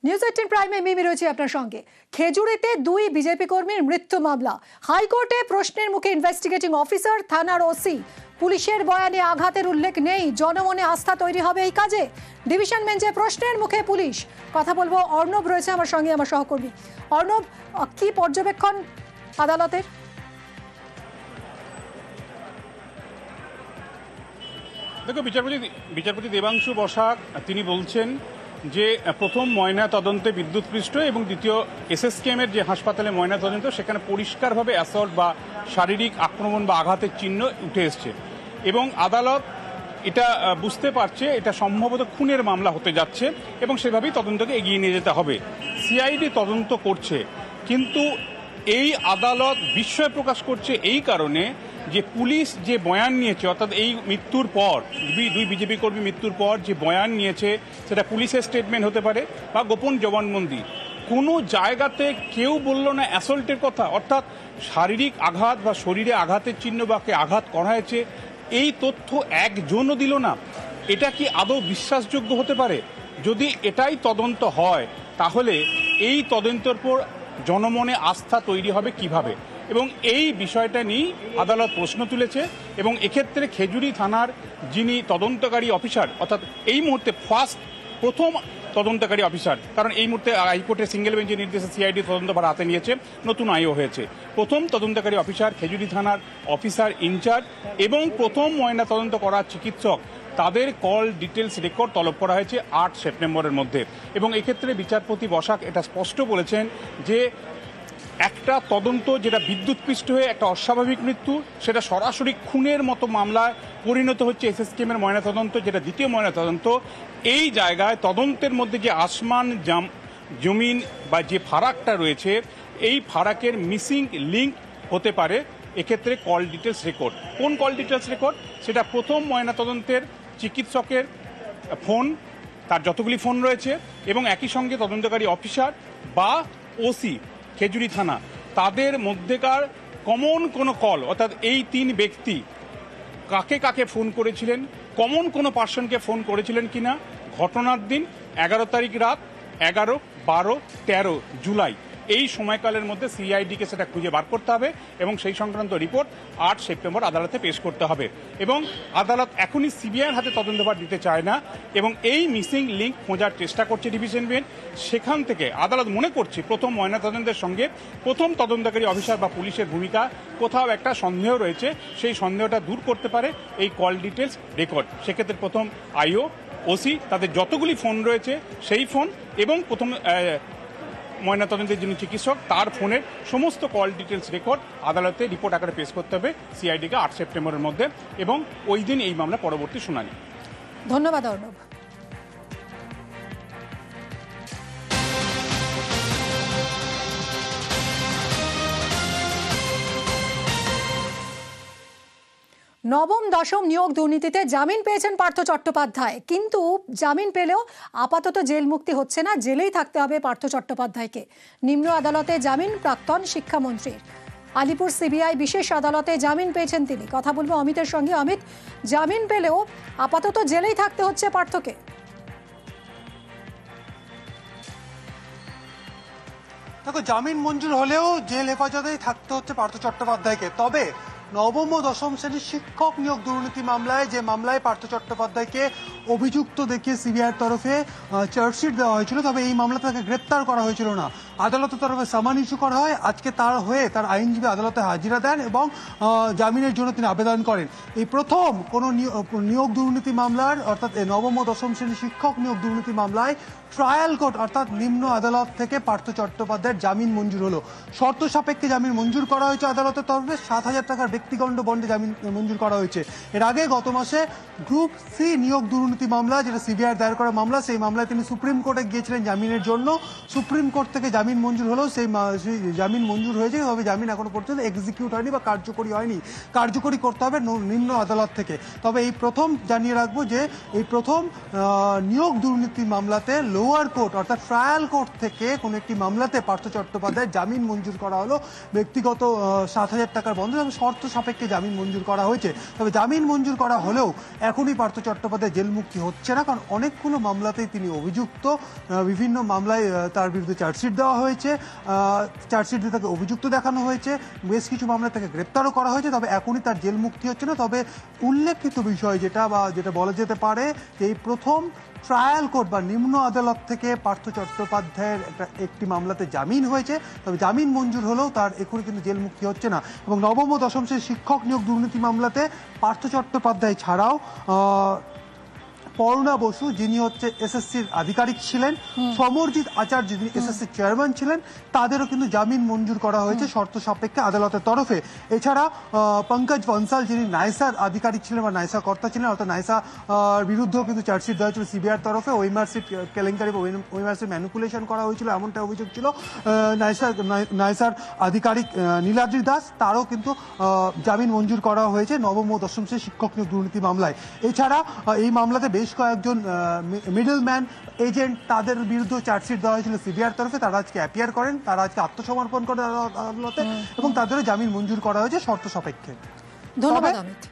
News 18 প্রাইমে মিমি রয়েছে আপনার সঙ্গে। খেজুরিতে দুই বিজেপি কর্মীর মৃত্যু মামলা, হাইকোর্টে প্রশ্নের মুখে ইনভেস্টিগেটিং অফিসার, থানার ওসি। পুলিশের বয়ানে আঘাতের উল্লেখ নেই, জনমনে আস্থা তৈরি হবে এই কাজে। ডিভিশন বেঞ্চে প্রশ্নের মুখে পুলিশ। কথা বলবো, অর্ণব রয়েছে আমার সঙ্গে, আমার সহকর্মী। অর্ণব, কি পর্যবেক্ষণ আদালতের? দেখো, বিচারপতি দেবাংশু বসাক তিনি বলছেন যে প্রথম ময়না তদন্তে বিদ্যুৎপৃষ্ট এবং দ্বিতীয় এসএসকেএমের যে হাসপাতালে ময়না তদন্ত, সেখানে পরিষ্কারভাবে অ্যাসল্ট বা শারীরিক আক্রমণ বা আঘাতের চিহ্ন উঠে এসছে এবং আদালত এটা বুঝতে পারছে এটা সম্ভবত খুনের মামলা হতে যাচ্ছে এবং সেভাবেই তদন্তকে এগিয়ে নিয়ে যেতে হবে। সিআইডি তদন্ত করছে, কিন্তু এই আদালত বিস্ময় প্রকাশ করছে এই কারণে যে পুলিশ যে বয়ান নিয়েছে, অর্থাৎ এই মৃত্যুর পর দুই বিজেপি কর্মী মৃত্যুর পর যে বয়ান নিয়েছে, সেটা পুলিশের স্টেটমেন্ট হতে পারে বা গোপন জবানবন্দি, কোনো জায়গাতে কেউ বলল না অ্যাসল্টের কথা, অর্থাৎ শারীরিক আঘাত বা শরীরে আঘাতের চিহ্ন বা কে আঘাত করা হয়েছে এই তথ্য একজনও দিল না। এটা কি আদৌ বিশ্বাসযোগ্য হতে পারে? যদি এটাই তদন্ত হয়, তাহলে এই তদন্তের পর জনমনে আস্থা তৈরি হবে কিভাবে? এবং এই বিষয়টা নিয়ে আদালত প্রশ্ন তুলেছে এবং এক্ষেত্রে খেজুরি থানার যিনি তদন্তকারী অফিসার, অর্থাৎ এই মুহূর্তে প্রথম তদন্তকারী অফিসার, কারণ এই মুহূর্তে হাইকোর্টের সিঙ্গেল বেঞ্চের নির্দেশে সিআইডি তদন্তভার হাতে নিয়েছে, নতুন আইও হয়েছে। প্রথম তদন্তকারী অফিসার খেজুরি থানার অফিসার ইনচার্জ এবং প্রথম ময়না তদন্ত করার চিকিৎসক, তাদের কল ডিটেলস রেকর্ড তলব করা হয়েছে 8 সেপ্টেম্বরের মধ্যে। এবং এক্ষেত্রে বিচারপতি বসাক এটা স্পষ্ট বলেছেন যে একটা তদন্ত যেটা বিদ্যুৎপৃষ্ট হয়ে একটা অস্বাভাবিক মৃত্যু, সেটা সরাসরি খুনের মতো মামলায় পরিণত হচ্ছে এসএসকেএমের ময়নাতদন্ত, যেটা দ্বিতীয় ময়নাতদন্ত। এই জায়গায় তদন্তের মধ্যে যে আসমান জমিন বা যে ফারাকটা রয়েছে, এই ফারাকের মিসিং লিঙ্ক হতে পারে এক্ষেত্রে কল ডিটেলস রেকর্ড। কোন কল ডিটেলস রেকর্ড? সেটা প্রথম ময়নাতদন্তের চিকিৎসকের ফোন, তার যতগুলি ফোন রয়েছে, এবং একই সঙ্গে তদন্তকারী অফিসার বা ওসি খেজুরি থানা, তাদের মধ্যেকার কমন কোনো কল, অর্থাৎ এই 3 ব্যক্তি কাকে কাকে ফোন করেছিলেন, কমন কোনো পার্সনকে ফোন করেছিলেন কিনা ঘটনার দিন 11 তারিখ রাত, 11, 12, 13 জুলাই, এই সময়কালের মধ্যে সিআইডিকে সেটা খুঁজে বার করতে হবে এবং সেই সংক্রান্ত রিপোর্ট 8 সেপ্টেম্বর আদালতে পেশ করতে হবে। এবং আদালত এখনই সিবিআইয়ের হাতে তদন্তভার দিতে চায় না এবং এই মিসিং লিঙ্ক খোঁজার চেষ্টা করছে ডিভিশন বেঞ্চ। সেখান থেকে আদালত মনে করছে প্রথম ময়নাতদন্তের সঙ্গে প্রথম তদন্তকারী অফিসার বা পুলিশের ভূমিকা কোথাও একটা সন্দেহ রয়েছে, সেই সন্দেহটা দূর করতে পারে এই কল ডিটেলস রেকর্ড। সেক্ষেত্রে প্রথম আইও, ওসি, তাদের যতগুলি ফোন রয়েছে সেই ফোন এবং প্রথম ময়নাতদন্তের যিনি চিকিৎসক তার ফোনের সমস্ত কল ডিটেলস রেকর্ড আদালতে রিপোর্ট আকারে পেশ করতে হবে সিআইডিকে 8 সেপ্টেম্বরের মধ্যে এবং ওই দিন এই মামলা পরবর্তী শুনানি। ধন্যবাদ অর্ণব। নবম দশম নিয়োগ দুর্নীতিতে জামিন পেয়েছেন পার্থ চট্টোপাধ্যায়, কিন্তু জামিন পেলেও আপাতত জেল মুক্তি হচ্ছে না, জেলেই থাকতে হবে পার্থ চট্টোপাধ্যায়কে। নিম্ন আদালতে জামিন প্রাক্তন শিক্ষামন্ত্রীর। আলিপুর সিবিআই বিশেষ আদালতে জামিন পেয়েছেন তিনি। কথা বলবো অমিতের সঙ্গে। অমিত, জামিন পেলেও আপাতত জেলেই থাকতে হচ্ছে পার্থকে। দেখো, জামিন মঞ্জুর হলেও জেল হেফাজতেই থাকতে হচ্ছে পার্থ চট্টোপাধ্যায়কে। তবে নবম ও দশম শ্রেণীর শিক্ষক নিয়োগ দুর্নীতি মামলায়, যে মামলায় পার্থ চট্টোপাধ্যায়কে অভিযুক্ত দেখিয়ে সিবিআইয়ের তরফে চার্জশিট দেওয়া হয়েছিল, তবে এই মামলাতে তাকে গ্রেপ্তার করা হয়েছিল না। আদালতের তরফে সামান ইস্যু করা হয়। আজকে তার হয়ে তার আইনজীবী আদালতে হাজিরা দেন এবং জামিনের জন্য তিনি আবেদন করেন। এই প্রথম কোনো নিয়োগ দুর্নীতি মামলার, অর্থাৎ নবম ও দশম শ্রেণীর শিক্ষক নিয়োগ দুর্নীতি মামলায় ট্রায়াল কোর্ট অর্থাৎ নিম্ন আদালত থেকে পার্থ চট্টোপাধ্যায়ের জামিন মঞ্জুর হলো। শর্ত সাপেক্ষে জামিন মঞ্জুর করা হয়েছে আদালতের তরফে। 7,000 টাকার ব্যক্তিগত বন্ডে জামিন মঞ্জুর করা হয়েছে। এর আগে গত মাসে গ্রুপ সি নিয়োগ দুর্নীতি মামলা, যেটা সিবিআই দায়ের করা মামলা, সেই মামলায় তিনি সুপ্রিম কোর্টে গিয়েছিলেন জামিনের জন্য। সুপ্রিম কোর্ট থেকে জামিন মঞ্জুর হলেও সেই জামিন মঞ্জুর হয়েছে, তবে জামিন এখনো পর্যন্ত এক্সিকিউট হয়নি বা কার্যকরী হয়নি। কার্যকরী করতে হবে নিম্ন আদালত থেকে। তবে এই প্রথম জানিয়ে রাখবো যে এই প্রথম নিয়োগ দুর্নীতি মামলাতে লোয়ার কোর্ট অর্থাৎ ট্রায়াল কোর্ট থেকে কোনো একটি মামলাতে পার্থ চট্টোপাধ্যায়ের জামিন মঞ্জুর করা হলো। ব্যক্তিগত 7,000 টাকার বন্ধ, শর্ত সাপেক্ষে জামিন মঞ্জুর করা হয়েছে। তবে জামিন মঞ্জুর করা হলেও এখনই পার্থ চট্টোপাধ্যায় জেল মুক্তি হচ্ছে না, কারণ অনেকগুলো মামলাতেই তিনি অভিযুক্ত। বিভিন্ন মামলায় তার বিরুদ্ধে চার্জশিট দেওয়া হয়েছে, চার্জশিট দিয়ে তাকে অভিযুক্ত দেখানো হয়েছে, বেশ কিছু মামলায় তাকে গ্রেপ্তারও করা হয়েছে। তবে এখনই তার জেল মুক্তি হচ্ছে না। তবে উল্লেখিত বিষয় যেটা বলা যেতে পারে যে এই প্রথম ট্রায়াল কোর্ট বা নিম্ন আদালত থেকে পার্থ চট্টোপাধ্যায়ের একটি মামলাতে জামিন হয়েছে। তবে জামিন মঞ্জুর হলেও তার এখনই কিন্তু জেল মুক্তি হচ্ছে না। এবং নবম ও দশম শ্রেণীর শিক্ষক নিয়োগ দুর্নীতি মামলাতে পার্থ চট্টোপাধ্যায় ছাড়াও পর্ণা বসু, যিনি হচ্ছে এসএসসির আধিকারিক ছিলেন, সমরজিৎ আচার্য, যিনি এসএসসির চেয়ারম্যান ছিলেন, তাদেরও কিন্তু জামিন মঞ্জুর করা হয়েছে শর্ত সাপেক্ষে আদালতের তরফে। এছাড়া পঙ্কজ বনসাল, যিনি নাইসার আধিকারিক ছিলেন বা নাইসা কর্তা ছিলেন, অর্থাৎ নাইসা বিরুদ্ধেও কিন্তু চার্জশিট দেওয়া হয়েছিল সিবিআইয়ের তরফে। ওইমার্কশিট কেলেঙ্কারি বা ওইমার্কশিট ম্যানিপুলেশন করা হয়েছিল, এমনটা অভিযোগ ছিল। নাইসার আধিকারিক নীলাদ্রি দাস, তারও কিন্তু জামিন মঞ্জুর করা হয়েছে নবম ও দশম শ্রেণীর শিক্ষক নিয়োগ দুর্নীতি মামলায়। এছাড়া এই মামলাতে বেশ কয়েকজন মিডলম্যান এজেন্ট, তাদের বিরুদ্ধে চার্জশিট দেওয়া হয়েছিল সিবিআইয়ের তরফে। তারা আজকে অ্যাপিয়ার করেন, তারা আজকে আত্মসমর্পণ করেন আদালতে এবং তাদেরও জামিন মঞ্জুর করা হয়েছে শর্ত সাপেক্ষে। ধন্যবাদ অমিত।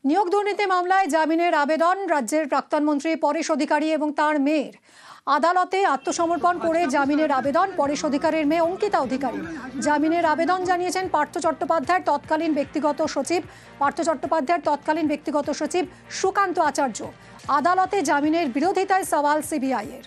নিয়োগ দুর্নীতি মামলায় জামিনের আবেদন রাজ্যের প্রাক্তন মন্ত্রী পরেশ অধিকারী এবং তার মেয়ের। আদালতে আত্মসমর্পণ করে জামিনের আবেদন পরেশ অধিকারীর মেয়ে অঙ্কিতা অধিকারী। জামিনের আবেদন জানিয়েছেন পার্থ চট্টোপাধ্যায়ের তৎকালীন ব্যক্তিগত সচিব সুকান্ত আচার্য। আদালতে জামিনের বিরোধিতায় সওয়াল সিবিআই এর।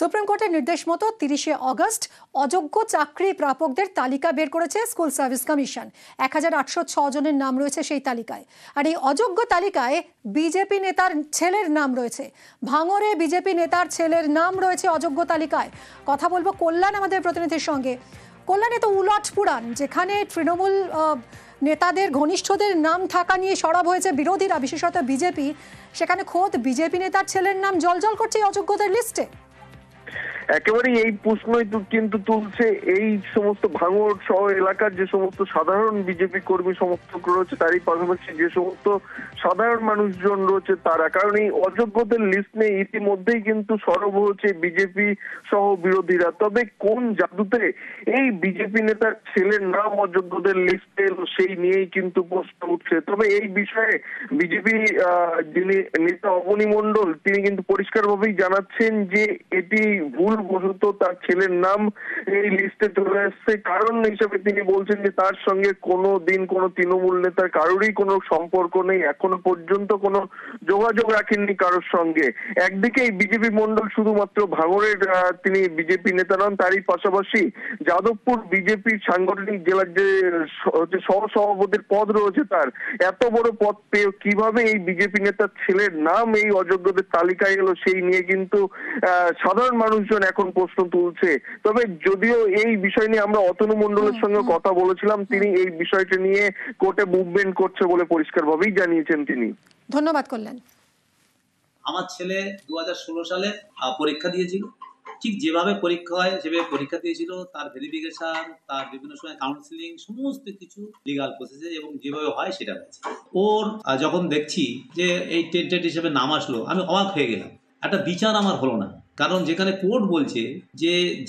সুপ্রিম কোর্টের নির্দেশ মতো 30শে অগস্ট অযোগ্য চাকরি প্রাপকদের তালিকা বের করেছে স্কুল সার্ভিস কমিশন। 1806 জনের নাম রয়েছে সেই তালিকায়। আর এই অযোগ্য তালিকায় বিজেপি নেতার ছেলের নাম রয়েছে। ভাঙড়ে বিজেপি নেতার ছেলের নাম রয়েছে অযোগ্য তালিকায়। কথা বলবো কল্যাণ আমাদের প্রতিনিধির সঙ্গে। কল্যাণে তো উলট পুরাণ, যেখানে তৃণমূল নেতাদের ঘনিষ্ঠদের নাম থাকা নিয়ে সরব হয়েছে বিরোধীরা, বিশেষত বিজেপি, সেখানে খোদ বিজেপি নেতার ছেলের নাম জলজল করছে এই অযোগ্যদের লিস্টে। একেবারেই এই প্রশ্নই কিন্তু তুলছে এই সমস্ত ভাঙড় শহর এলাকার যে সমস্ত সাধারণ বিজেপি কর্মী সমর্থক রয়েছে, তারই পাশাপাশি যে সমস্ত সাধারণ মানুষজন রয়েছে তারা। কারণ এই অযোগ্যদের লিস্ট নিয়ে ইতিমধ্যেই কিন্তু সরব হয়েছে বিজেপি সহ বিরোধীরা। তবে কোন জাদুতে এই বিজেপি নেতার ছেলের নাম অযোগ্যদের লিস্টে এলো সেই নিয়েই কিন্তু প্রশ্ন উঠছে। তবে এই বিষয়ে বিজেপি যিনি নেতা অবনী মণ্ডল, তিনি কিন্তু পরিষ্কারভাবেই জানাচ্ছেন যে এটি ভুল বশত তার ছেলের নাম এই লিস্টে চলে আসছে। কারণ হিসেবে তিনি বলছেন যে তার সঙ্গে কোনো দিন কোনো তৃণমূল নেতার কারোরই কোনো সম্পর্ক নেই, এখনো পর্যন্ত কোনো যোগাযোগ রাখেননি কারোর সঙ্গে। একদিকে এই বিজেপি মণ্ডল শুধুমাত্র ভাঙড়ের তিনি বিজেপি নেতা নন, তারই পাশাপাশি যাদবপুর বিজেপির সাংগঠনিক জেলার যে সহ সভাপতির পদ রয়েছে, তার এত বড় পদ পেয়ে কিভাবে এই বিজেপি নেতার ছেলের নাম এই অযোগ্যদের তালিকায় এলো সেই নিয়ে কিন্তু সাধারণ মানুষজন এখন প্রশ্ন তুলছে। তবে যদিও এই বিষয় নিয়ে আমরা অতনু মণ্ডলের সঙ্গে কথা বলেছিলাম, তিনি এই বিষয়টি নিয়ে কোর্টে মুভমেন্ট করছে বলে পরিষ্কারভাবেই জানিয়েছেন তিনি। ধন্যবাদ কল্যাণ। আমার ছেলে 2016 সালে পরীক্ষা দিয়েছিল, ঠিক যেভাবে পরীক্ষা হয় সেভাবে পরীক্ষা দিয়েছিল। তার ভেরিফিকেশন, তার বিভিন্ন সময় কাউন্সিলিং, সমস্ত কিছু লিগাল প্রসেসে এবং যেভাবে হয় সেটা হয়েছে। ওর যখন দেখছি যে এই টেন্টেড হিসেবে নাম আসলো, আমি অবাক হয়ে গেলাম। একটা বিচার আমার হলো না, কারণ যেখানে কোর্ট বলছে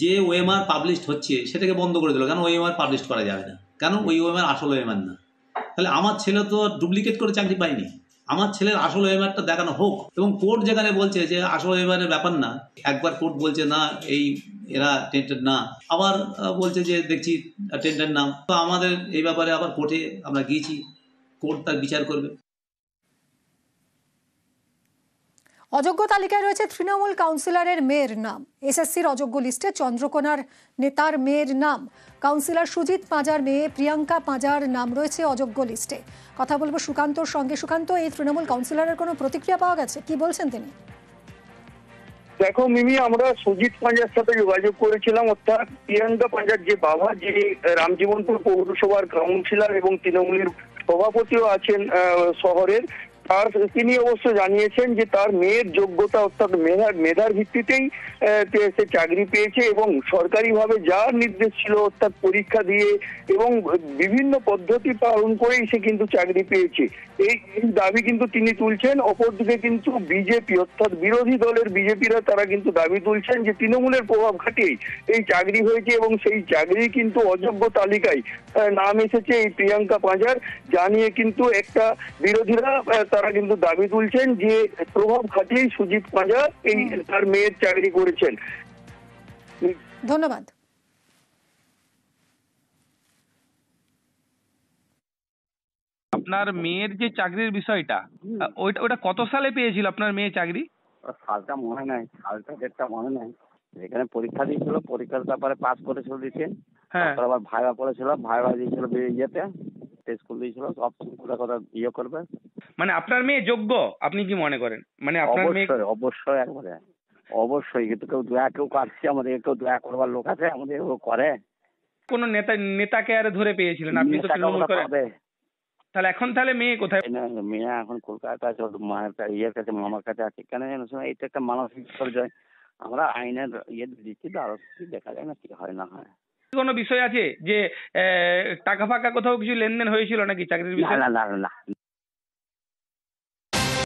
যে ওএমআর পাবলিশড হচ্ছে সেটাকে বন্ধ করে দিল। কেন ওএমআর পাবলিশ করা যাবে না? কেন ওই ওএমআর আসল ওএমআর না? তাহলে আমার ছেলে তো ডুপ্লিকেট করে চাকরি পায়নি। আমার ছেলের আসল ওএমআরটা দেখানো হোক। এবং কোর্ট যেখানে বলছে যে আসল ওএমআরের ব্যাপার না, একবার কোর্ট বলছে না এই এরা টেন্টেড না, আবার বলছে যে দেখছি টেন্টেড নাম। তো আমাদের এই ব্যাপারে আবার কোর্টে আমরা গিয়েছি, কোর্ট তার বিচার করবে। অযোগ্য তালিকায় রয়েছে তৃণমূল কাউন্সিলরের মেয়ের নাম। এসএসসির অযোগ্য লিস্টে চন্দ্রকোনার নেতার মেয়ের নাম, কাউন্সিলর সুজিত পাঁজার মেয়ে প্রিয়াঙ্কা পাঁজার নাম রয়েছে অযোগ্য লিস্টে। কথা বলবো সুকান্তর সঙ্গে। সুকান্ত, এই তৃণমূল কাউন্সিলরের কোনো প্রতিক্রিয়া পাওয়া গেছে? কি বলছেন তিনি? দেখো মিমি, আমরা সুজিত পাঁজার সাথে যোগাযোগ করেছিলাম, অর্থাৎ প্রিয়াঙ্কা পাঁজার যে বাবা, যিনি রামজীবনপুর পৌরসভার কাউন্সিলর এবং তৃণমূলের সভাপতিও আছেন শহরের। আর তিনি অবশ্য জানিয়েছেন যে তার মেয়ের যোগ্যতা অর্থাৎ মেধার ভিত্তিতেই সে চাকরি পেয়েছে এবং সরকারিভাবে যা নির্দেশ ছিল অর্থাৎ পরীক্ষা দিয়ে এবং বিভিন্ন পদ্ধতি পালন করেই সে কিন্তু চাকরি পেয়েছে। এই দাবি কিন্তু তিনি তুলছেন। অপরদিকে কিন্তু বিজেপি অর্থাৎ বিরোধী দলের বিজেপিরা তারা কিন্তু দাবি তুলছেন যে তৃণমূলের প্রভাব খাটিয়েই এই চাকরি হয়েছে এবং সেই চাকরি কিন্তু অযোগ্য তালিকায় নাম এসেছে এই প্রিয়াঙ্কা পাঁজার। জানিয়ে কিন্তু একটা বিরোধীরা তারা কিন্তু দাবি তুলছেন যে প্রভাব খাটিয়েই সুজিত পাঁজা এই তার মেয়ের চাকরি করেছেন। ধন্যবাদ। আপনার মেয়ের যে চাকরির বিষয়টা, ওটা কত সালে পেয়েছিল আপনার মেয়ে চাকরি? সালটা মনে নাই, সালটা ডেটটা মনে নাই। এখানে পরীক্ষা দিয়েছিল, পরীক্ষার ব্যাপারে পাস করেছিল দিতে। হ্যাঁ, তারপর আবার ভাইবা পড়েছিল, ভাইবা দিয়েছিল ইয়েতে, স্কুল দিয়েছিল, সব কথা ইয়ে করবে। মানে আপনার মেয়ে যোগ্য আপনি কি মনে করেন? মানে আপনার মেয়ে অবশ্যই অবশ্যই একবারে অবশ্যই। কিন্তু কেউ কাটছে, আমাদের কেউ দয়া করবার লোক আছে, আমাদের ও করে। কোন নেতাকে আরে ধরে পেয়েছিলেন? আপনি তো তৃণমূল করেন। তাহলে এখন মেয়ে কোথায়? মেয়ে এখন কলকাতা আছে, ওর মায়ের ইয়ের কাছে, মামার কাছে আছে। কেন জানো এটা একটা মানসিক বিপর্যয়। আমরা আইনের ইয়ে দিচ্ছি, তো আরো দেখা যায় না কি হয় না হয়। কোনো বিষয় আছে যে টাকা ফাঁকা কোথাও কিছু লেনদেন হয়েছিল নাকি চাকরির বিষয়ে? না না না না।